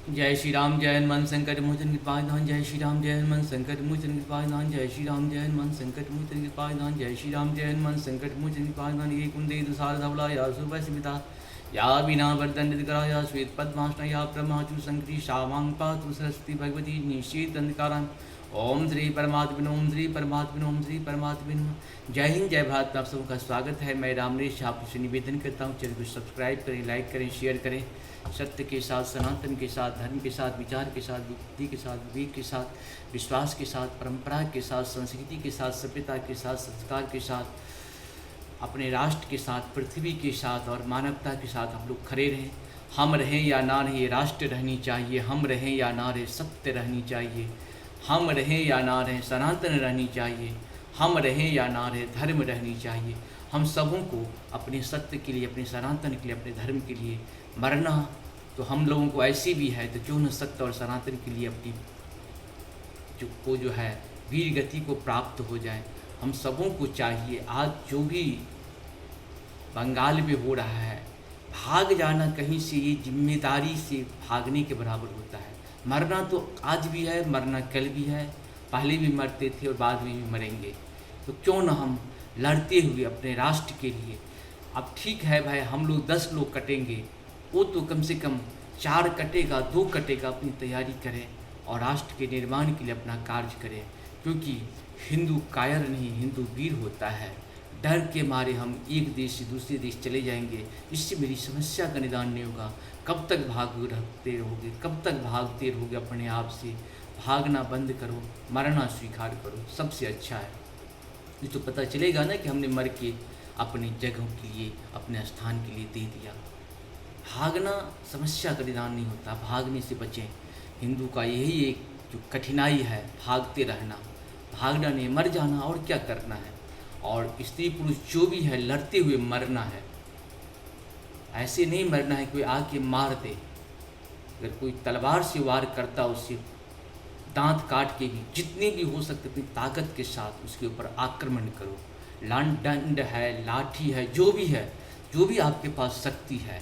जय श्री राम जय हनुमान संकट मोचन कृपाधान। जय श्री राम जय हनुमान संकट मोचन कृपाधान। जय श्री राम जय हनुमान संकट मोचन कृपाधान। जय श्री राम जय हनुमान संकट मोचन कृपाधान। ये कुंदे दुसार धवला या सुबह स्मिता या बिना वर्दंडित करा या श्वेत पद्मासना या ब्रह्माचु संकृति शावांग पातु सरस्वती भगवती निश्चित अंधकारान। ओम श्री परमात्मा ओम श्री परमात्मा ओम श्री परमात्मा। जय हिंद जय भारत। आप सबका स्वागत है। मैं रामरेश आपसे निवेदन करता हूँ, चैनल को सब्सक्राइब करें, लाइक करें, शेयर करें। सत्य के साथ, सनातन के साथ, धर्म के साथ, विचार के साथ, बुद्धि के साथ, विवेक के साथ, विश्वास के साथ, परंपरा के साथ, संस्कृति के साथ, सभ्यता के साथ, संस्कार के साथ, अपने राष्ट्र के साथ, पृथ्वी के साथ और मानवता के साथ हम लोग खड़े रहें। हम रहें या ना रहें, राष्ट्र रहनी चाहिए। हम रहें या ना रहें, सत्य रहनी चाहिए। हम रहें या ना रहें, सनातन रहनी चाहिए। हम रहें या ना रहें, धर्म रहनी चाहिए। हम सबों को अपने सत्य के लिए, अपने सनातन के लिए, अपने धर्म के लिए मरना तो हम लोगों को ऐसी भी है, तो क्यों न सत्य और सनातन के लिए अपनी जो है वीर गति को प्राप्त हो जाए। हम सबों को चाहिए। आज जो भी बंगाल में हो रहा है, भाग जाना कहीं से ये जिम्मेदारी से भागने के बराबर होता है। मरना तो आज भी है, मरना कल भी है, पहले भी मरते थे और बाद में भी मरेंगे। तो क्यों ना हम लड़ते हुए अपने राष्ट्र के लिए। अब ठीक है भाई, हम लोग 10 लोग कटेंगे, वो तो कम से कम 4 कटेगा, 2 कटेगा, अपनी तैयारी करें और राष्ट्र के निर्माण के लिए अपना कार्य करें। क्योंकि हिंदू कायर नहीं, हिंदू वीर होता है। डर के मारे हम एक देश से दूसरे देश चले जाएंगे, इससे मेरी समस्या का निदान नहीं होगा। कब तक भागते रहोगे, कब तक भागते रहोगे अपने आप से। भागना बंद करो, मरना स्वीकार करो, सबसे अच्छा है। ये तो पता चलेगा ना कि हमने मर के अपनी जगहों के लिए, अपने स्थान के लिए दे दिया। भागना समस्या का निदान नहीं होता, भागने से बचें। हिंदू का यही एक जो कठिनाई है, भागते रहना। भागना नहीं, मर जाना, और क्या करना है। और स्त्री पुरुष जो भी है, लड़ते हुए मरना है। ऐसे नहीं मरना है कोई आके मार दे। अगर कोई तलवार से वार करता, उससे दांत काट के भी, जितनी भी हो सकते अपनी ताकत के साथ उसके ऊपर आक्रमण करो। डंड है, लाठी है, जो भी है, जो भी आपके पास शक्ति है,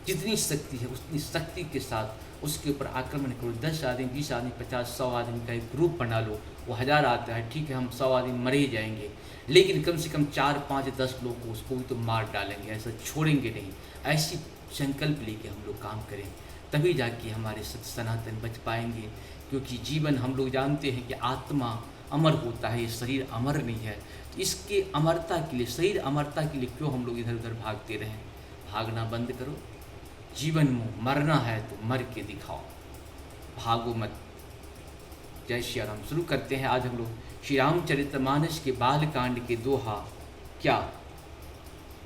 जितनी शक्ति है उतनी शक्ति के साथ उसके ऊपर आक्रमण करो। 10 आदमी, 20 आदमी, 50, 100 आदमी का एक ग्रुप बना लो। वो 1000 आता है, ठीक है, हम 100 आदमी मर ही जाएंगे, लेकिन कम से कम 4, 5, 10 लोग को उसको भी तो मार डालेंगे। ऐसा छोड़ेंगे नहीं। ऐसी संकल्प लेके हम लोग काम करें, तभी जाके हमारे सनातन बच पाएंगे। क्योंकि जीवन हम लोग जानते हैं कि आत्मा अमर होता है, ये शरीर अमर नहीं है। तो इसके अमरता के लिए, शरीर अमरता के लिए क्यों हम लोग इधर उधर भागते रहें। भागना बंद करो। जीवन में मरना है तो मर के दिखाओ, भागो मत। जय श्री राम। शुरू करते हैं। आज हम लोग श्री रामचरितमानस के बालकांड के दोहा क्या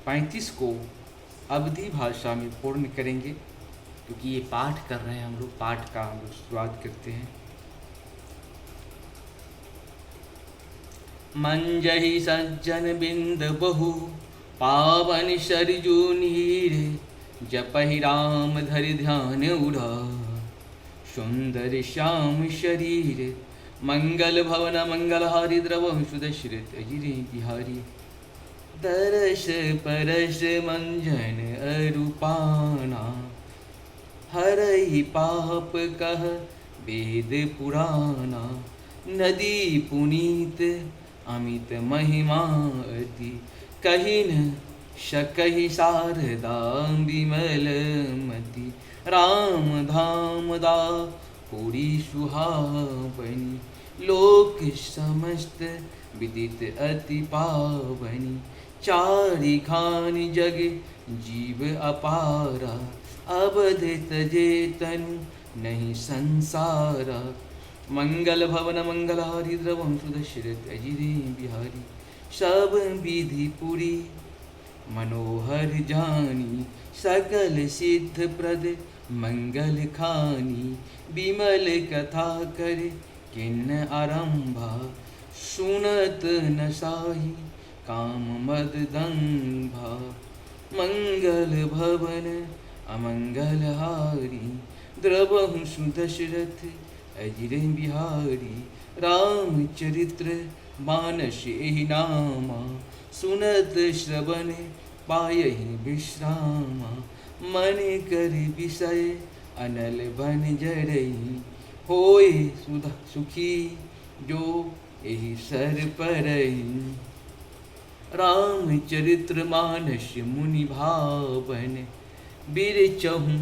35 को अवधी भाषा में पूर्ण करेंगे, क्योंकि ये पाठ कर रहे हैं हम लोग। पाठ का हम लोग शुरुआत करते हैं। मंजहि सज्जन बिंद बहु पावन सरजू नीर। जपहि राम धरि ध्यान उड़ा सुंदर श्याम शरीर। मंगल भवन मंगलहारी द्रवहु सुदशरथ अजिरे बिहारी। दरस परस मंजन अरूपाना। हरहि पाप कह वेद पुराना। नदी पुनीत अमित महिमा अति। कहिन शकहि शारदा विमल मति। राम धाम दा पुरी सुहावनी। लोक समस्त विदित अति पावनी। चारि खानि जग जीव अपारा। अवध तजे तनु नहीं संसारा। मंगल भवन मंगलहारी द्रवहु सुदशरथ अजिरे बिहारी। सब विधि पुरी मनोहर जानी। सकल सिद्ध प्रद मंगल खानी। विमल कथा कर किन्न आरंभा। सुनत न साही काम मद दंभा। मंगल भवन अमंगलहारी। द्रवहु सुदशरथ अजिरे बिहारी। रामचरित्र मानस एहि नामा। सुनत श्रवण पायहि विश्रामा। मन कर विषय अनल बन जरई, होए सुधा सुखी जो यही सर परई। रामचरित्र मानस मुनि भावन, बिरचहु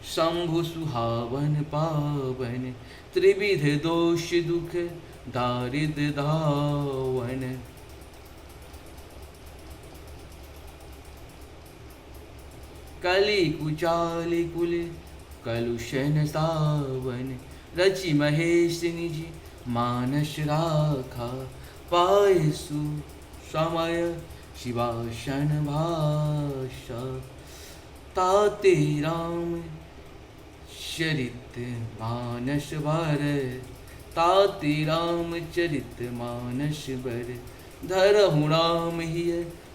शंभु सुहावन पावन। त्रिविध दोष दुख दारिद्र धावन, कलि कुचालि कुल कलुषन सावन। रचि महेश निज मानस राखा, पाय समय शिवाशन भाषा। ताते राम चरित मानस बर, ताते राम चरित मानस बर। धरहु राम हिय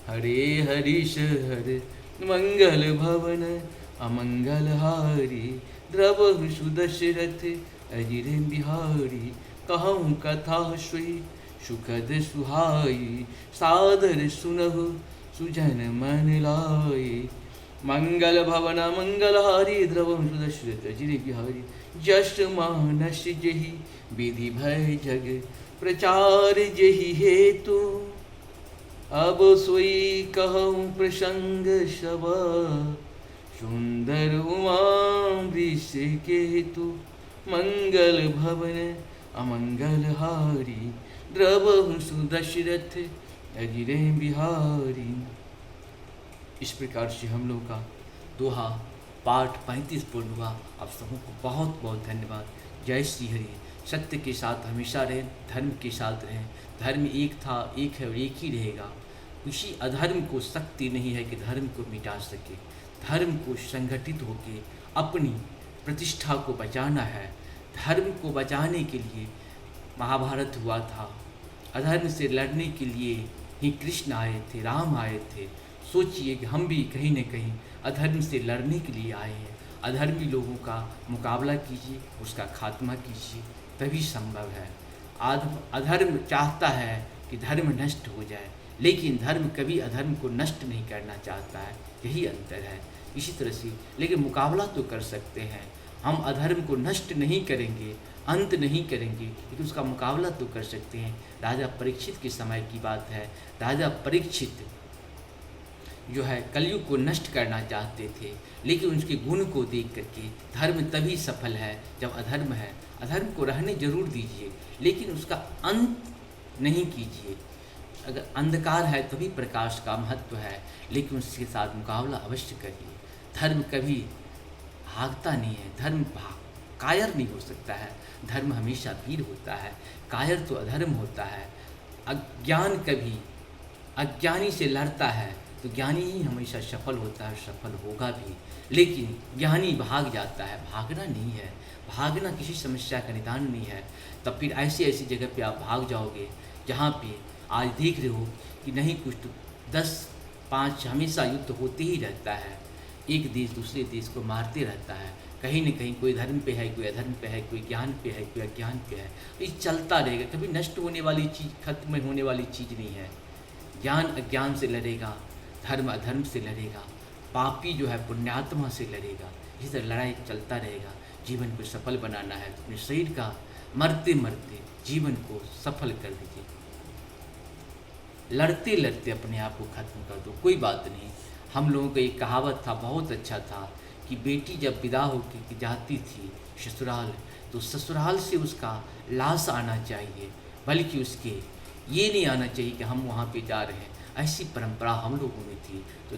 हरे हरीश हर, मंगल भवन अमंगल हारी। द्रवहु सुदशरथ अजिर बिहारी, कहूँ कथा सोई सुखद सुहाई। सादर सुनहु सुजन मन लाई, मंगल भवन मंगल हारी। द्रवहु सुदशरथ अजिर बिहारी, जस मानस जहि विधि भय जग। प्रचार जहि हेतु अब सोई कहूँ प्रसंग सब। सुंदर उमा वृष केतु, मंगल भवन अमंगल हारी। द्रवहु सुदशरथ अजिर बिहारी। इस प्रकार से हम लोग का दोहा पाठ 35 पूर्ण हुआ। आप सबों को बहुत बहुत धन्यवाद। जय श्री हरि। सत्य के साथ हमेशा रहें, धर्म के साथ रहें। धर्म एक था, एक है और एक ही रहेगा। किसी अधर्म को शक्ति नहीं है कि धर्म को मिटा सके। धर्म को संगठित होकर अपनी प्रतिष्ठा को बचाना है। धर्म को बचाने के लिए महाभारत हुआ था। अधर्म से लड़ने के लिए ही कृष्ण आए थे, राम आए थे। सोचिए कि हम भी कहीं न कहीं अधर्म से लड़ने के लिए आए हैं। अधर्मी लोगों का मुकाबला कीजिए, उसका खात्मा कीजिए, तभी संभव है। अधर्म चाहता है कि धर्म नष्ट हो जाए, लेकिन धर्म कभी अधर्म को नष्ट नहीं करना चाहता है। यही अंतर है। इसी तरह से लेकिन मुकाबला तो कर सकते हैं। हम अधर्म को नष्ट नहीं करेंगे, अंत नहीं करेंगे, लेकिन उसका मुकाबला तो कर सकते हैं। राजा परीक्षित के समय की बात है। राजा परीक्षित जो है कलयुग को नष्ट करना चाहते थे, लेकिन उसके गुण को देख करके धर्म तभी सफल है जब अधर्म है। अधर्म को रहने जरूर दीजिए, लेकिन उसका अंत नहीं कीजिए। अगर अंधकार है तभी प्रकाश का महत्व है, लेकिन उसके साथ मुकाबला अवश्य करिए। धर्म कभी भागता नहीं है, धर्म कायर नहीं हो सकता है। धर्म हमेशा वीर होता है, कायर तो अधर्म होता है। अज्ञान कभी अज्ञानी से लड़ता है तो ज्ञानी ही हमेशा सफल होता है, सफल होगा भी। लेकिन ज्ञानी भाग जाता है, भागना नहीं है। भागना किसी समस्या का निदान नहीं है। तब फिर ऐसी ऐसी जगह पे आप भाग जाओगे जहाँ पे आज देख रहे हो कि नहीं कुछ तो 10-5 हमेशा युद्ध होते ही रहता है। एक देश दूसरे देश को मारते रहता है। कहीं न कहीं कोई धर्म पे है, कोई अधर्म पे है, कोई ज्ञान पे है, कोई अज्ञान पे है। ये चलता रहेगा। कभी नष्ट होने वाली चीज़, खत्म होने वाली चीज़ नहीं है। ज्ञान अज्ञान से लड़ेगा, धर्म अधर्म से लड़ेगा, पापी जो है पुण्यात्मा से लड़ेगा। इस तरह लड़ाई चलता रहेगा। जीवन को सफल बनाना है तो अपने शरीर का मरते मरते जीवन को सफल कर दीजिए। लड़ते लड़ते अपने आप को खत्म कर दो, कोई बात नहीं। हम लोगों का एक कहावत था, बहुत अच्छा था कि बेटी जब विदा होकर जाती थी ससुराल, तो ससुराल से उसका लाश आना चाहिए, बल्कि उसके ये नहीं आना चाहिए कि हम वहाँ पे जा रहे हैं। ऐसी परंपरा हम लोगों में थी। तो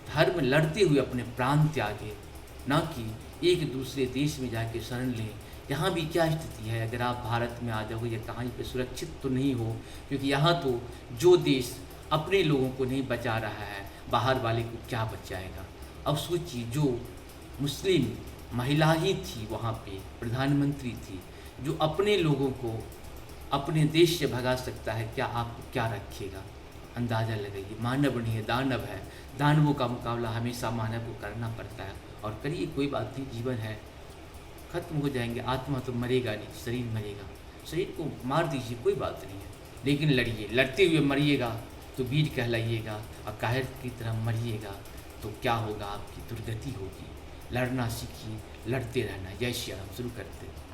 धर्म लड़ते हुए अपने प्राण त्यागे, ना कि एक दूसरे देश में जाके शरण लें। यहाँ भी क्या स्थिति है, अगर आप भारत में आ जाओगे या कहीं पे सुरक्षित तो नहीं हो, क्योंकि यहाँ तो जो देश अपने लोगों को नहीं बचा रहा है, बाहर वाले को क्या बचाएगा। अब सोचिए, जो मुस्लिम महिला ही थी वहाँ पे, प्रधानमंत्री थी, जो अपने लोगों को अपने देश से भगा सकता है, क्या आपको क्या रखेगा। अंदाज़ा लगाइए। मानव नहीं है, दानव है। दानवों का मुकाबला हमेशा मानव को करना पड़ता है। और करिए, कोई बात नहीं, जीवन है, खत्म हो जाएंगे। आत्मा तो मरेगा नहीं, शरीर मरेगा। शरीर को मार दीजिए, कोई बात नहीं है, लेकिन लड़िए। लड़ते हुए मरिएगा तो वीर कहलाइएगा, और कायर की तरह मरिएगा तो क्या होगा, आपकी दुर्गति होगी। लड़ना सीखिए, लड़ते रहना। जय श्री राम। शुरू करते हैं।